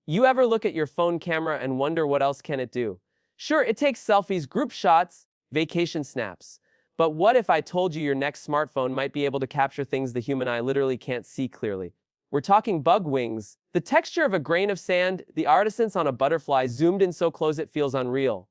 You ever look at your phone camera and wonder what else can it do? Sure, it takes selfies, group shots, vacation snaps. But what if I told you your next smartphone might be able to capture things the human eye literally can't see clearly? We're talking bug wings, the texture of a grain of sand, the artisans on a butterfly zoomed in so close it feels unreal.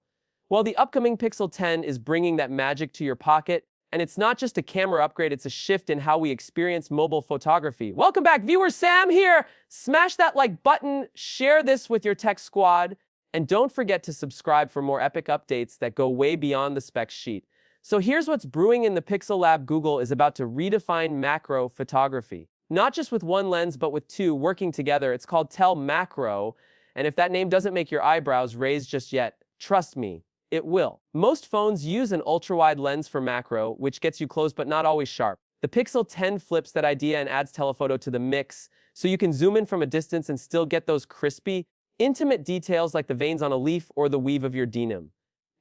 Well, the upcoming Pixel 10 is bringing that magic to your pocket, and it's not just a camera upgrade, it's a shift in how we experience mobile photography. Welcome back, viewers. Sam here. Smash that like button, share this with your tech squad, and don't forget to subscribe for more epic updates that go way beyond the specs sheet. So here's what's brewing in the Pixel Lab. Google is about to redefine macro photography. Not just with one lens, but with two working together. It's called tele-macro, and if that name doesn't make your eyebrows raise just yet, trust me, it will. Most phones use an ultra-wide lens for macro, which gets you close but not always sharp. The Pixel 10 flips that idea and adds telephoto to the mix, so you can zoom in from a distance and still get those crispy, intimate details like the veins on a leaf or the weave of your denim.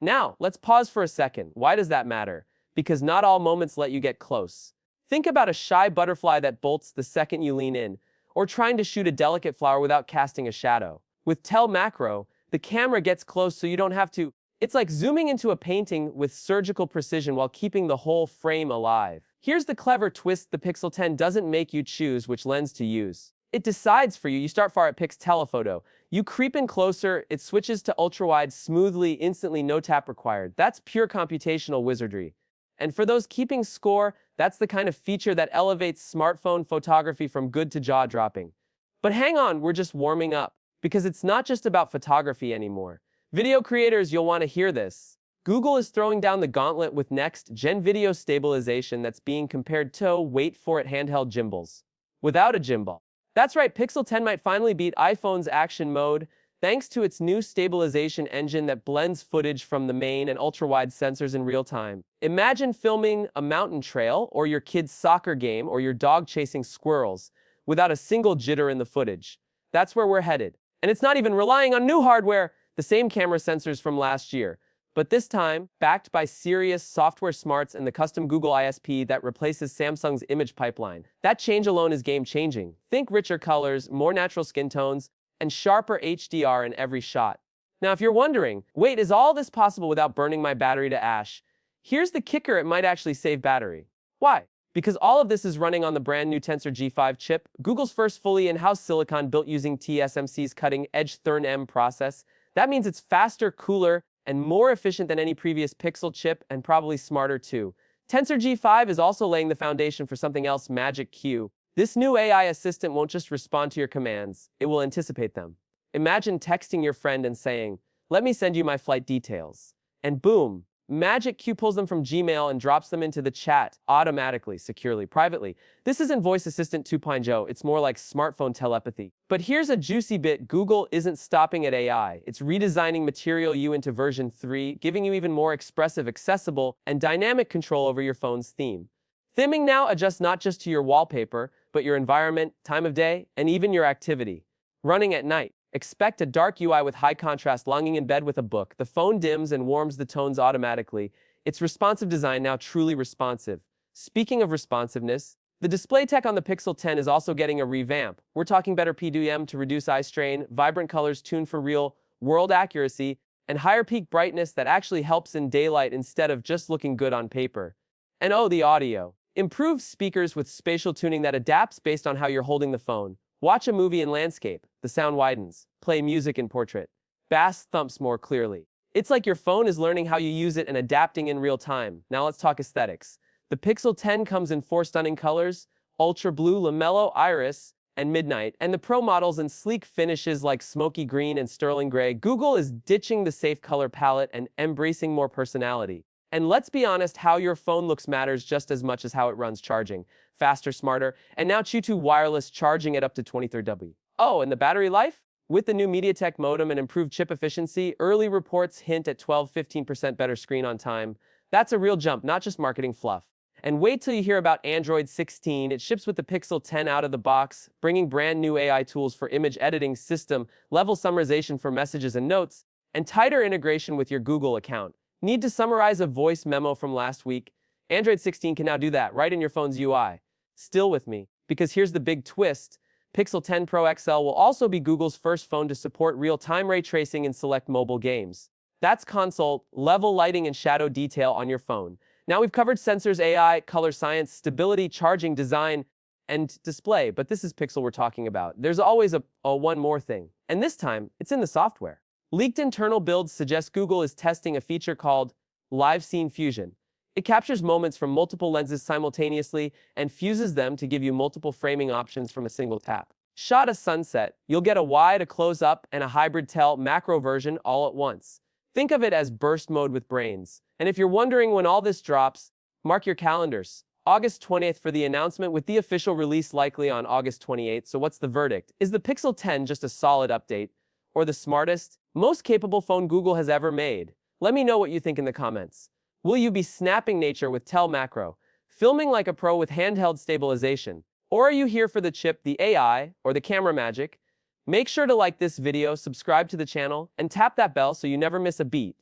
Now, let's pause for a second. Why does that matter? Because not all moments let you get close. Think about a shy butterfly that bolts the second you lean in, or trying to shoot a delicate flower without casting a shadow. With tele-macro, the camera gets close so you don't have to. It's like zooming into a painting with surgical precision while keeping the whole frame alive. Here's the clever twist: the Pixel 10 doesn't make you choose which lens to use. It decides for you. You start far, it picks telephoto. You creep in closer, it switches to ultra-wide smoothly, instantly, no tap required. That's pure computational wizardry. And for those keeping score, that's the kind of feature that elevates smartphone photography from good to jaw-dropping. But hang on, we're just warming up, because it's not just about photography anymore. Video creators, you'll want to hear this. Google is throwing down the gauntlet with next-gen video stabilization that's being compared to, wait for it, handheld gimbals. Without a gimbal. That's right, Pixel 10 might finally beat iPhone's action mode thanks to its new stabilization engine that blends footage from the main and ultra-wide sensors in real time. Imagine filming a mountain trail, or your kid's soccer game, or your dog chasing squirrels, without a single jitter in the footage. That's where we're headed. And it's not even relying on new hardware, the same camera sensors from last year, but this time backed by serious software smarts and the custom Google ISP that replaces Samsung's image pipeline. That change alone is game-changing. Think richer colors, more natural skin tones, and sharper HDR in every shot. Now, if you're wondering, wait, is all this possible without burning my battery to ash? Here's the kicker: it might actually save battery. Why? Because all of this is running on the brand new Tensor G5 chip, Google's first fully in-house silicon built using TSMC's cutting-edge Thurn-M process. That means it's faster, cooler, and more efficient than any previous Pixel chip, and probably smarter too. Tensor G5 is also laying the foundation for something else: Magic Q. This new AI assistant won't just respond to your commands, it will anticipate them. Imagine texting your friend and saying, "Let me send you my flight details." And boom, Magic Q pulls them from Gmail and drops them into the chat automatically, securely, privately. This isn't Voice Assistant 2.0, it's more like smartphone telepathy. But here's a juicy bit: Google isn't stopping at AI. It's redesigning Material You into version 3, giving you even more expressive, accessible, and dynamic control over your phone's theme. Theming now adjusts not just to your wallpaper, but your environment, time of day, and even your activity. Running at night. Expect a dark UI with high contrast. Lying in bed with a book, the phone dims and warms the tones automatically. It's responsive design, now truly responsive. Speaking of responsiveness, the display tech on the Pixel 10 is also getting a revamp. We're talking better PWM to reduce eye strain, vibrant colors tuned for real-world accuracy, and higher peak brightness that actually helps in daylight instead of just looking good on paper. And oh, the audio. Improved speakers with spatial tuning that adapts based on how you're holding the phone. Watch a movie in landscape, the sound widens. Play music in portrait. Bass thumps more clearly. It's like your phone is learning how you use it and adapting in real time. Now let's talk aesthetics. The Pixel 10 comes in 4 stunning colors: Ultra Blue, Lamello, Iris, and Midnight, and the Pro models in sleek finishes like Smoky Green and Sterling Gray. Google is ditching the safe color palette and embracing more personality. And let's be honest, how your phone looks matters just as much as how it runs. Charging. Faster, smarter, and now Qi2 wireless charging at up to 23W. Oh, and the battery life? With the new MediaTek modem and improved chip efficiency, early reports hint at 12–15% better screen on time. That's a real jump, not just marketing fluff. And wait till you hear about Android 16. It ships with the Pixel 10 out of the box, bringing brand new AI tools for image editing, system-level summarization for messages and notes, and tighter integration with your Google account. Need to summarize a voice memo from last week? Android 16 can now do that right in your phone's UI. Still with me? Because here's the big twist. Pixel 10 Pro XL will also be Google's first phone to support real-time ray tracing in select mobile games. That's console, level lighting and shadow detail on your phone. Now we've covered sensors, AI, color science, stability, charging, design, and display, but this is Pixel we're talking about. There's always a one more thing, and this time, it's in the software. Leaked internal builds suggest Google is testing a feature called Live Scene Fusion. It captures moments from multiple lenses simultaneously and fuses them to give you multiple framing options from a single tap. Shot a sunset, you'll get a wide, a close-up, and a hybrid tele-macro version all at once. Think of it as burst mode with brains. And if you're wondering when all this drops, mark your calendars. August 20th for the announcement, with the official release likely on August 28th. So what's the verdict? Is the Pixel 10 just a solid update? Or the smartest, most capable phone Google has ever made? Let me know what you think in the comments. Will you be snapping nature with tele-macro, filming like a pro with handheld stabilization? Or are you here for the chip, the AI, or the camera magic? Make sure to like this video, subscribe to the channel, and tap that bell so you never miss a beat.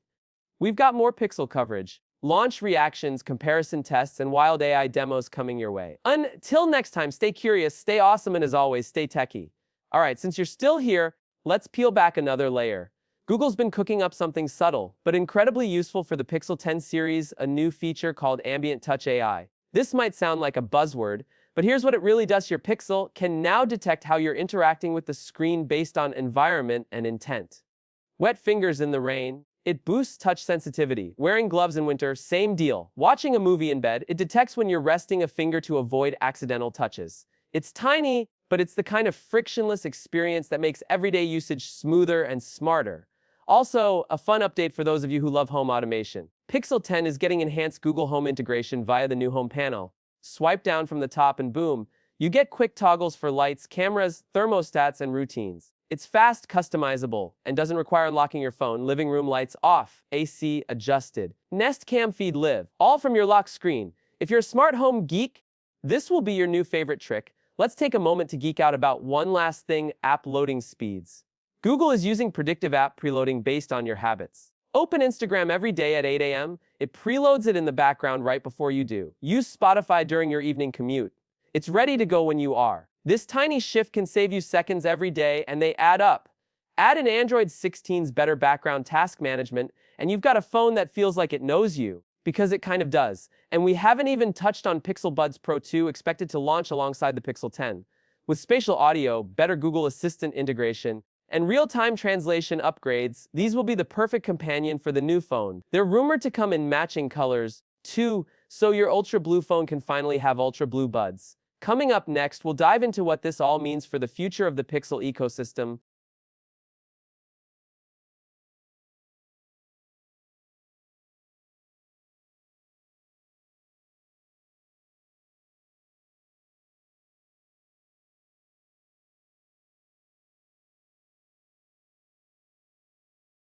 We've got more Pixel coverage, launch reactions, comparison tests, and wild AI demos coming your way. Until next time, stay curious, stay awesome, and as always, stay techie. Alright, since you're still here, let's peel back another layer. Google's been cooking up something subtle, but incredibly useful for the Pixel 10 series, a new feature called Ambient Touch AI. This might sound like a buzzword, but here's what it really does. Your Pixel can now detect how you're interacting with the screen based on environment and intent. Wet fingers in the rain. It boosts touch sensitivity. Wearing gloves in winter, same deal. Watching a movie in bed, it detects when you're resting a finger to avoid accidental touches. It's tiny, but it's the kind of frictionless experience that makes everyday usage smoother and smarter. Also, a fun update for those of you who love home automation. Pixel 10 is getting enhanced Google Home integration via the new Home panel. Swipe down from the top and boom, you get quick toggles for lights, cameras, thermostats, and routines. It's fast, customizable, and doesn't require locking your phone. Living room lights off, AC adjusted. Nest Cam feed live, all from your lock screen. If you're a smart home geek, this will be your new favorite trick. Let's take a moment to geek out about one last thing: app loading speeds. Google is using predictive app preloading based on your habits. Open Instagram every day at 8 a.m. It preloads it in the background right before you do. Use Spotify during your evening commute. It's ready to go when you are. This tiny shift can save you seconds every day, and they add up. Add in Android 16's better background task management, and you've got a phone that feels like it knows you, because it kind of does. And we haven't even touched on Pixel Buds Pro 2, expected to launch alongside the Pixel 10. With spatial audio, better Google Assistant integration, and real-time translation upgrades, these will be the perfect companion for the new phone. They're rumored to come in matching colors, too, so your Ultra Blue phone can finally have Ultra Blue buds. Coming up next, we'll dive into what this all means for the future of the Pixel ecosystem,